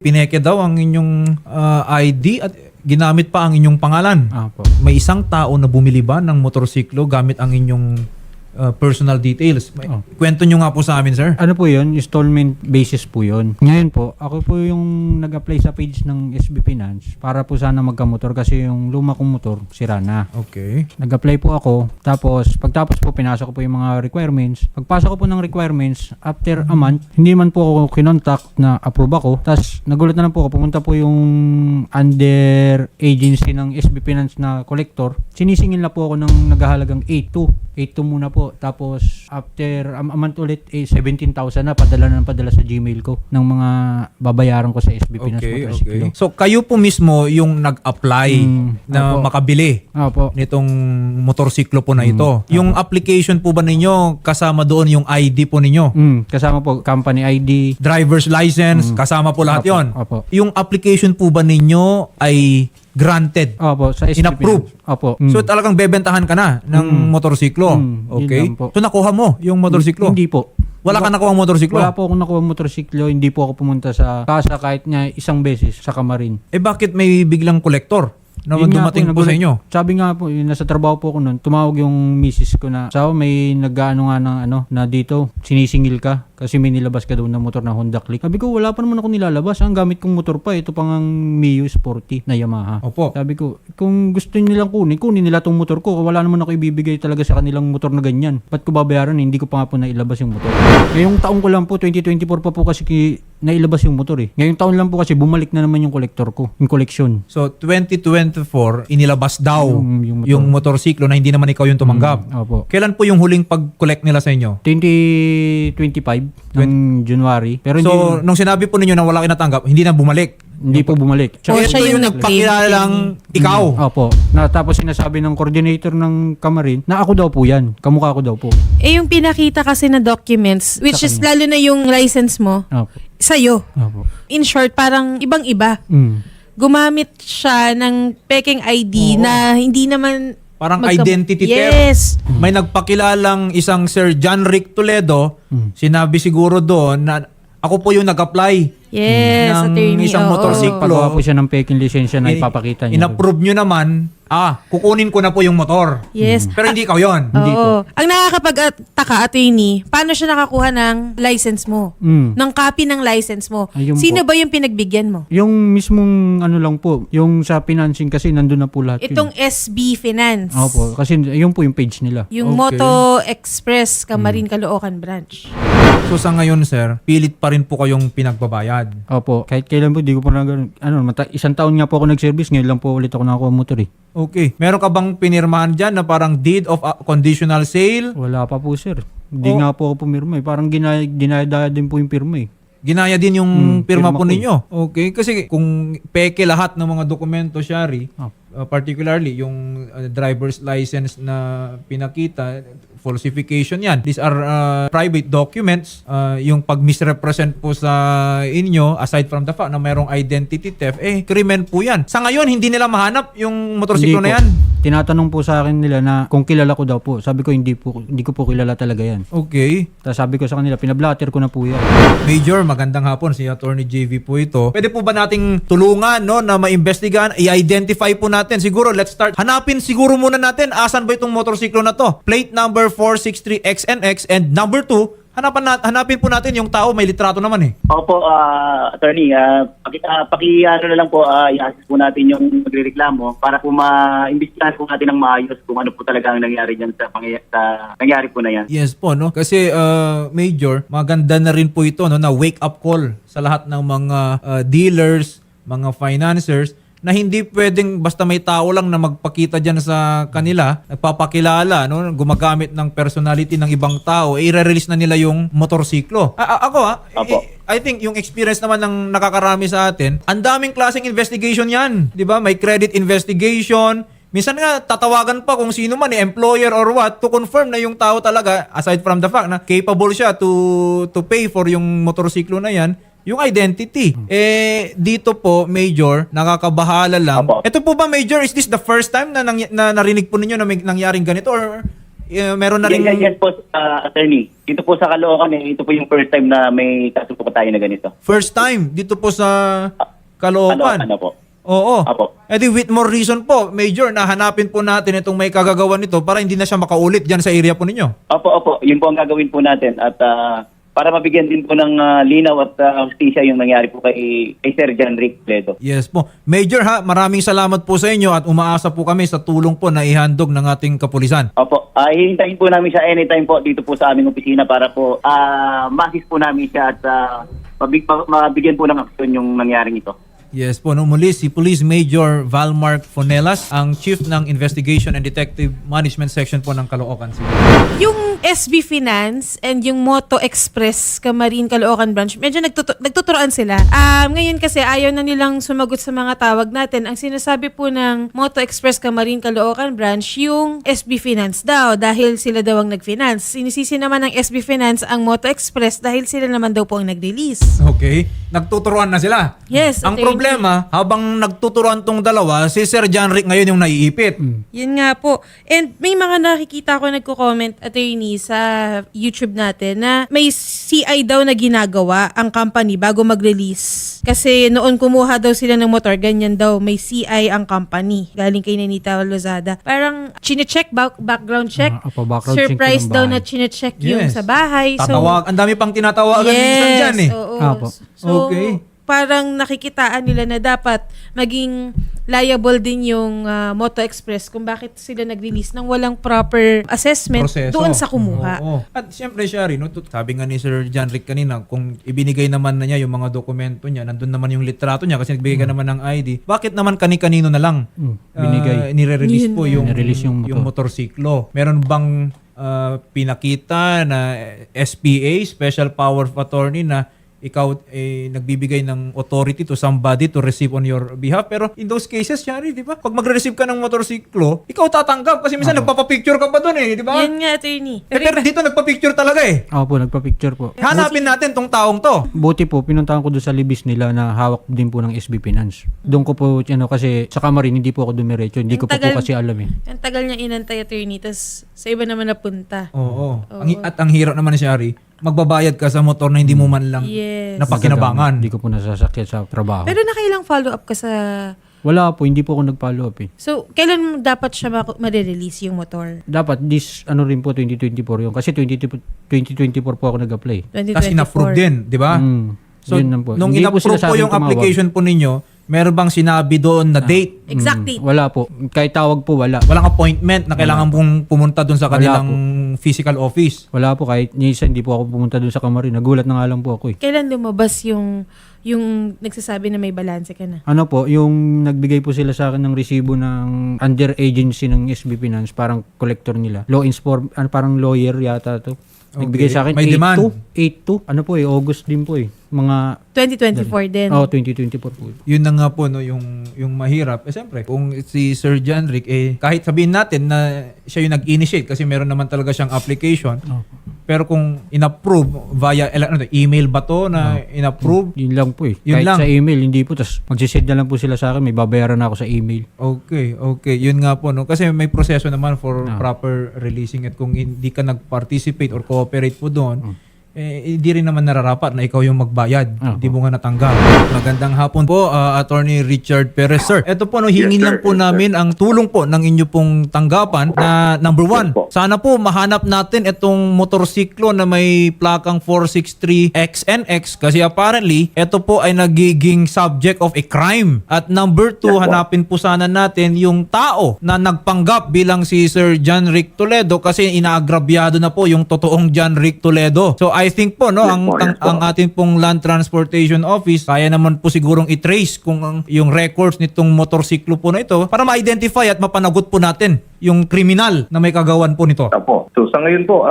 Pineke daw ang inyong ID at ginamit pa ang inyong pangalan. Opo. May isang tao na bumili ba ng motorsiklo gamit ang inyong personal details? Kwento nyo nga po sa amin, sir. Ano po yun? Installment basis po yun. Ngayon po, ako po yung nag-apply sa page ng SB Finance para po sana magkamotor kasi yung luma kong motor, sira na. Okay. Nag-apply po ako, tapos pagtapos po, pinasok ko po yung mga requirements. Pagpasok ko po ng requirements, after a month, hindi man po ako kinontak na approve ako. Tapos nagulat na lang po ako, pumunta po yung under agency ng SB Finance na collector. Sinisingil na po ako ng naghahalagang 8.2. 8.2 muna po. Tapos after a month ulit, 17,000 na padala sa Gmail ko ng mga babayaran ko sa SB Finance motorsiklo. So kayo po mismo yung nag-apply na Opo. makabili Opo. nitong motorsiklo po na ito. Yung application po ba ninyo, kasama doon yung ID po ninyo? Kasama po company ID. Driver's license, kasama po lahat Opo, yon. opo. Yung application po ba ninyo ay granted? Opo, sa SB In-approve? Finance. Opo. So talagang bebentahan ka na ng motorsiklo. Yun Okay? lang po. So nakuha mo yung motorsiklo? Hindi po. Wala ka nakuha ang motorsiklo? Wala po akong nakuha motorsiklo, hindi po ako pumunta sa kasa kahit nga isang beses sa Kamarin. Eh bakit may biglang kolektor na Yun nga dumating po nagulat. sa inyo? Sabi nga po, yun, nasa trabaho po ako noon, tumawag yung misis ko na, may nag-ano nga ng na dito, sinisingil ka kasi may nilabas ka daw na motor na Honda Click. Sabi ko, wala pa naman ako nilalabas. Ang gamit kong motor pa, ito pang ang Mio Sporty na Yamaha. Opo. Sabi ko, kung gusto nilang kunin nila tong motor ko. Wala naman ako ibibigay talaga sa kanilang motor na ganyan. Ba't ko babayaran? Hindi ko pa nga po nailabas yung motor. Ngayong taong ko lang po, 2024 pa po kasi nailabas yung motor eh. Ngayong taon lang po kasi bumalik na naman yung collector ko, yung collection. So 2024, inilabas daw Yung motorsiklo na hindi naman ikaw yung tumanggap. Opo. Kailan po yung huling pag-collect nila sa inyo? 2025 ng January. Pero hindi, So nung sinabi po ninyo na wala kayo natanggap, hindi na bumalik. hindi po bumalik. So Or ito siya yung yung nagpakilala lang ikaw. Opo. Tapos sinasabi ng coordinator ng Kamarin na ako daw po yan. Kamukha ko daw po. Eh yung pinakita kasi na documents, which is lalo na yung license mo, Opo. sa'yo. Opo. In short, parang ibang-iba. Gumamit siya ng peking ID na hindi naman Parang magka- identity theft. Yes. May nagpakilalang isang Sir John Rick Toledo, sinabi siguro doon na ako po yung nag-apply Yes, ng attorney. isang oo. motorsiklo. Pagawa po siya ng peking lisensya na ipapakita niya. In-approve nyo naman, kukunin ko na po yung motor. Yes. Pero hindi ikaw yun. Hindi Oo. Ang nakakapagtaka, attorney, paano siya nakakuha ng license mo? Ng copy ng license mo? Ayun Sino po. ba yung pinagbigyan mo? Yung mismong ano lang po, yung sa financing kasi nandun na po lahat Itong yun. SB Finance. Opo, kasi yun po yung page nila. Yung Okay. Moto Express Kamarin Caloocan branch. So sa ngayon, sir, pilit pa rin po kayong pinagbabayad. Opo, kahit kailan po, di ko pa isang taon nga po ako nag-service, ngayon lang po ulit ako nakakuha motor eh. Okay. Meron ka bang pinirmahan dyan na parang deed of conditional sale? Wala pa po sir. Hindi nga po ako pumirma eh. Parang ginaya din po yung pirma eh. Ginaya din yung pirma pirma po ko. ninyo. Okay. Kasi kung peke lahat ng mga dokumento, Shari, particularly yung driver's license na pinakita, falsification yan. These are private documents. Yung pag-misrepresent po sa inyo, aside from the fact na mayroong identity theft, krimen po yan. Sa ngayon, hindi nila mahanap yung motorsiklo na Hindi yan. po. Tinatanong po sa akin nila na kung kilala ko daw po. Sabi ko hindi ko po kilala talaga yan. Okay. Tapos sabi ko sa kanila, pinablatter ko na po yan. Major, magandang hapon. Si Attorney JV po ito. Pwede po ba nating tulungan na maimbestigahan, i-identify po natin? Siguro, let's start. Hanapin siguro muna natin, asan ba itong motorsiklo na to? Plate number 463XNX and number 2, hanapin po natin yung tao, may litrato naman eh. Opo, attorney, ano na lang po, i-assess po natin yung magrereklamo para po ma-imbestigahan po natin ng maayos kung ano po talaga ang nangyari dyan sa nangyari po na yan. Yes po, no? Kasi Major, maganda na rin po ito na wake up call sa lahat ng mga dealers, mga financiers, na hindi pwedeng basta may tao lang na magpakita dyan sa kanila, nagpapakilala, no? Gumagamit ng personality ng ibang tao, i-release na nila yung motorsiklo. Opo. I think yung experience naman ng nakakarami sa atin, ang daming klaseng investigation yan. Di ba? May credit investigation. Minsan nga, tatawagan pa kung sino man, employer or what, to confirm na yung tao talaga, aside from the fact na capable siya to pay for yung motorsiklo na yan, yung identity. Dito po, Major, nakakabahala lang. Opo. Ito po ba, Major, is this the first time na narinig po ninyo na may nangyaring ganito? Or meron na rin... Yes po, attorney. Dito po sa Caloocan, ito po yung first time na may kaso po tayo na ganito. First time dito po sa Caloocan. Ano po? Oo. Apo. E di with more reason po, Major, na hanapin po natin itong may kagagawan nito para hindi na siya makaulit dyan sa area po ninyo. Opo. Yun po ang gagawin po natin. At para mabigyan din po ng linaw at hustisya yung nangyari po kay Sir John Rick Toledo. Yes po. Major maraming salamat po sa inyo at umaasa po kami sa tulong po na ihandog ng ating kapulisan. Opo. Hihintayin po namin siya anytime po dito po sa aming opisina para po ma-assist po namin siya at mabigyan po ng aksyon yung nangyaring ito. Yes po, muli si Police Major Valmark Fonelas, ang Chief ng Investigation and Detective Management Section po ng Caloocan City. Yung SB Finance and yung Moto Express Camarines Caloocan Branch, medyo nagtuturoan sila. Ngayon kasi ayaw na nilang sumagot sa mga tawag natin. Ang sinasabi po ng Moto Express Camarines Caloocan Branch, yung SB Finance daw dahil sila daw ang nag-finance. Sinisisi naman ng SB Finance ang Moto Express dahil sila naman daw po ang nag-release. Okay. Nagtuturuan na sila. Yes. Ang problema, habang nagtuturuan tong dalawa, si Sir John Rick ngayon yung naiipit. Yun nga po. And may mga nakikita ko nagko-comment, attorney, sa YouTube natin na may CI daw na ginagawa ang company bago mag-release. Kasi noon kumuha daw sila ng motor, ganyan daw, may CI ang company. Galing kay Nenita Lozada. Parang chinecheck, background check. Background check Surprise ng daw bahay. na chinecheck yung Yes. sa bahay. Tatawag, ang dami pang tinatawagan minsan dyan eh. Oo. Apo. So, Okay. parang nakikitaan nila na dapat maging liable din yung Moto Express kung bakit sila nag-release ng walang proper assessment Proseso. doon sa kumuha. Oo. At siyempre, Shari, no, sabi nga ni Sir John Rick kanina, kung ibinigay naman na niya yung mga dokumento niya, nandun naman yung litrato niya kasi nagbigay ka naman ng ID, bakit naman kani-kanino na lang Binigay. nire-release po yung, Nire-release yung motorsiklo? Meron bang pinakita na SPA, Special Power of Attorney, na ikaw nagbibigay ng authority to somebody to receive on your behalf? Pero in those cases, Shari, di ba? Pag magre-receive ka ng motorsiklo, ikaw tatanggap kasi minsan nagpapapicture ka pa doon di ba? Yan nga, attorney. Pero dito nagpa-picture talaga Ako po, nagpa-picture po. Hanapin natin tong taong to. Buti po, pinuntahan ko doon sa libis nila na hawak din po ng SB Finance. Doon ko po, kasi sa Camarines, hindi po ako dumiretso. Hindi ko pa po kasi alam Ang tagal niya inantay, attorney, tas sa iba naman napunta. Oo. At ang hirap naman, Shari, magbabayad ka sa motor na hindi mo man lang Yes. napakinabangan. Hindi ko po nasasakyan sa trabaho. Pero nakailang follow-up ka sa... Wala po, hindi po ako nag-follow up So, kailan dapat siya ma-release yung motor? Dapat rin po 2024 yun. Kasi 2024 po ako nag-apply. 2024. Tapos in-approve din, di ba? So, Yun lang po. nung Hindi po in-approve sila sa po akin yung tumawag. application po ninyo, meron bang sinabi doon na date? Exact date. Wala po. Kahit tawag po, wala. Walang appointment na kailangan pong pumunta doon sa kanilang physical office? Wala po. Kahit isa, hindi po ako pumunta doon sa Camarines. Nagulat na nga lang po ako Kailan lumabas yung nagsasabi na may balanse ka na? Ano po, yung nagbigay po sila sa akin ng resibo ng under agency ng SB Finance, parang collector nila. Parang lawyer yata to. Nagbigay Okay. sa akin May demand. 8-2. Ano po August din po Mga 2024 din. 2024 po. Yun na nga po, no, yung mahirap. Siyempre, kung si Sir John Rick, kahit sabihin natin na siya yung nag-initiate kasi meron naman talaga siyang application. Pero kung in-approve via email ba to na in-approve? Yun lang po Yun Kahit lang. sa email, hindi po. Tapos magsisend na lang po sila sa akin. May babayaran na ako sa email. Okay. Yun nga po, no? Kasi may proseso naman for proper releasing at kung hindi ka nag-participate or cooperate po doon, hindi rin naman nararapat na ikaw yung magbayad. Hindi mo nga natanggap. Magandang hapon po, Attorney Richard Perez. Sir, ito po, no, hingin lang po namin ang tulong po ng inyo pong tanggapan na number one, sana po mahanap natin itong motorsiklo na may plakang 463XNX kasi apparently, ito po ay nagiging subject of a crime. At number two, hanapin po sana natin yung tao na nagpanggap bilang si Sir John Rick Toledo kasi inaagrabyado na po yung totoong John Rick Toledo. So I think po, no, ang atin pong Land Transportation Office, kaya naman po sigurong i-trace kung yung records nitong motorsiklo po na ito para ma-identify at mapanagot po natin yung kriminal na may kagawan po nito. Opo. So sa ngayon po,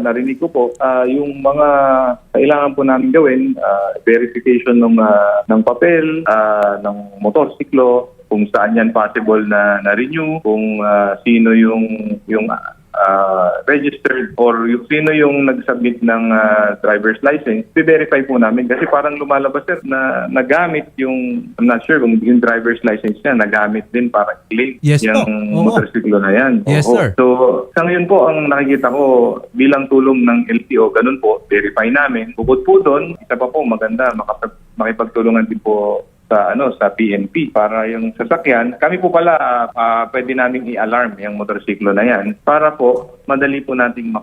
narinig ko po, yung mga kailangan po namin gawin, verification ng papel, ng motorsiklo, kung saan yan possible na renew, kung sino yung registered or yung sino yung nag-submit ng driver's license, i-verify po namin. Kasi parang lumalabas, sir, na nagamit yung, I'm not sure kung yung driver's license niya, nagamit din para i-claim Yes po. yung Oo. motorsiklo na yan. Yes, Oo. sir. So, sa ngayon po, ang nakikita ko bilang tulong ng LTO, ganun po, verify namin. Bukod po doon, isa pa po maganda, makipagtulungan din po sa PNP para yung sasakyan. Kami po pala pwede naming i-alarm yung motorsiklo na yan para po madali po nating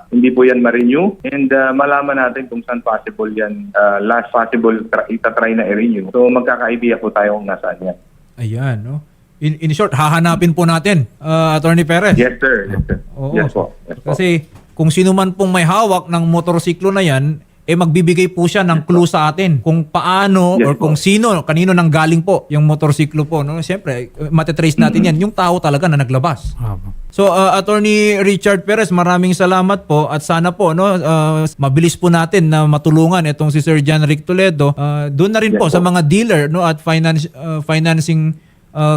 hindi po yan ma-renew and malaman natin kung saan possible yan, last possible itatry na i-renew. So magkakaibiya po tayo kung nasaan yan. Ayan, no? In short, hahanapin po natin, Attorney Perez. Yes, sir. Yes, sir. Oo. Yes po. Yes po. Kasi kung sino man pong may hawak ng motorsiklo na yan, magbibigay po siya ng clue sa atin kung paano Yes or po. kung kanino nang galing po yung motorsiklo po. No? Siyempre, matetrace natin yan. Yung tao talaga na naglabas. Opo. So, Attorney Richard Perez, maraming salamat po at sana po mabilis po natin na matulungan itong si Sir John Rick Toledo. Doon na rin Yes po po. sa mga dealer at financing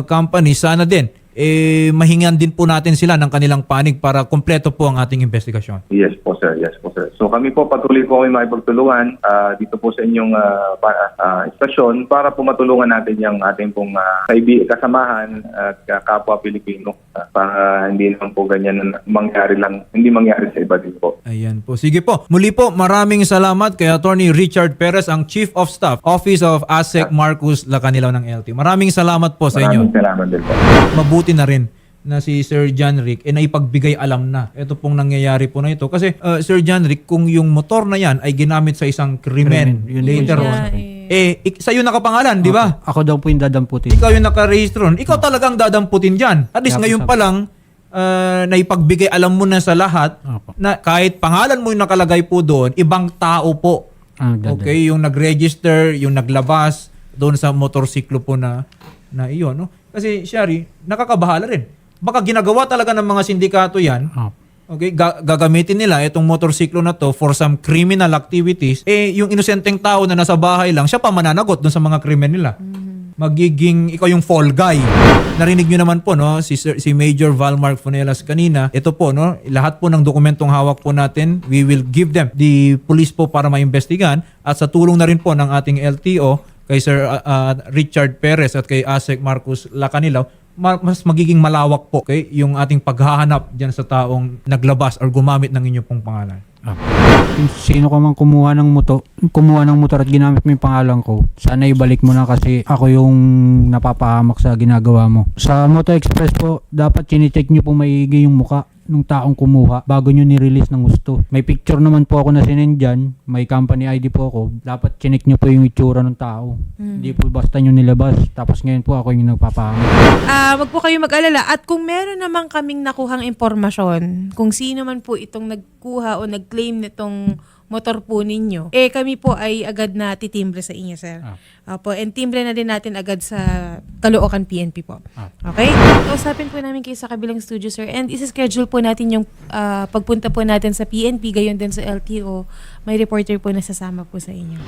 company, sana din mahingan din po natin sila ng kanilang panig para kompleto po ang ating investigasyon. Yes po, sir. Yes po, sir. So kami po patuloy po kami makipagtulungan dito po sa inyong istasyon para po matulungan natin yung ating pong kasamahan at kapwa Pilipino para hindi naman po ganyan hindi mangyari sa iba din po. Ayan po. Sige po. Muli po, maraming salamat kay Attorney Richard Perez, ang Chief of Staff, Office of ASEC Marcus Lacanilaw ng LT. Maraming salamat po sa inyo. Maraming salamat din po. Mabuti na rin na si Sir John Rick naipagbigay alam na ito pong nangyayari po na ito. Kasi Sir John Rick, kung yung motor na yan ay ginamit sa isang krimen Krimen. Yun later po on, siya. sa'yo nakapangalan, di ba? Ako daw po yung dadamputin. Ikaw yung nakarehistro. Ikaw talagang dadamputin dyan. At least Kaya po ngayon sabi- pa lang, naipagbigay alam mo na sa lahat Opo. na kahit pangalan mo yung nakalagay po doon, ibang tao po. Okay, yung nag-register, yung naglabas doon sa motorsiklo po na iyon, no? Kasi Shari, nakakabahala rin. Baka ginagawa talaga ng mga sindikato 'yan. Okay, gagamitin nila itong motorsiklo na to for some criminal activities. Yung inosenteng tao na nasa bahay lang, siya pa mananagot doon sa mga krimen nila. Magiging ikaw yung fall guy. Narinig niyo naman po si Major Valmark Funelas kanina. Ito po lahat po ng dokumentong hawak po natin, we will give them the police po para maimbestigahan at sa tulong na rin po ng ating LTO kay Sir Richard Perez at kay ASEC Marcus Lacanilaw, mas magiging malawak po yung ating paghahanap diyan sa taong naglabas or gumamit ng inyong pong pangalan. Kung sino ka man kumuha ng motor at ginamit mo yung pangalan ko, sana ibalik mo na kasi ako yung napapahamak sa ginagawa mo. Sa Moto Express po, dapat chinecheck nyo po maigi yung muka ng taong kumuha bago nyo ni-release ng gusto. May picture naman po ako na sinend dyan, may company ID po ako. Dapat chinek nyo po yung itsura ng tao. Hindi po basta nyo nilabas. Tapos ngayon po ako yung nagpapahamak. Wag po kayo mag-alala. At kung meron naman kaming nakuhang impormasyon, kung sino man po itong nagkuha o nag-claim nitong motor po ninyo, kami po ay agad na titimbre sa inyo, sir. Opo, and timbre na din natin agad sa Caloocan PNP po. Okay? Kausapin po namin kayo sa kabilang studio, sir. And isa-schedule po natin yung pagpunta po natin sa PNP, gayon din sa LTO. May reporter po na sasama po sa inyo.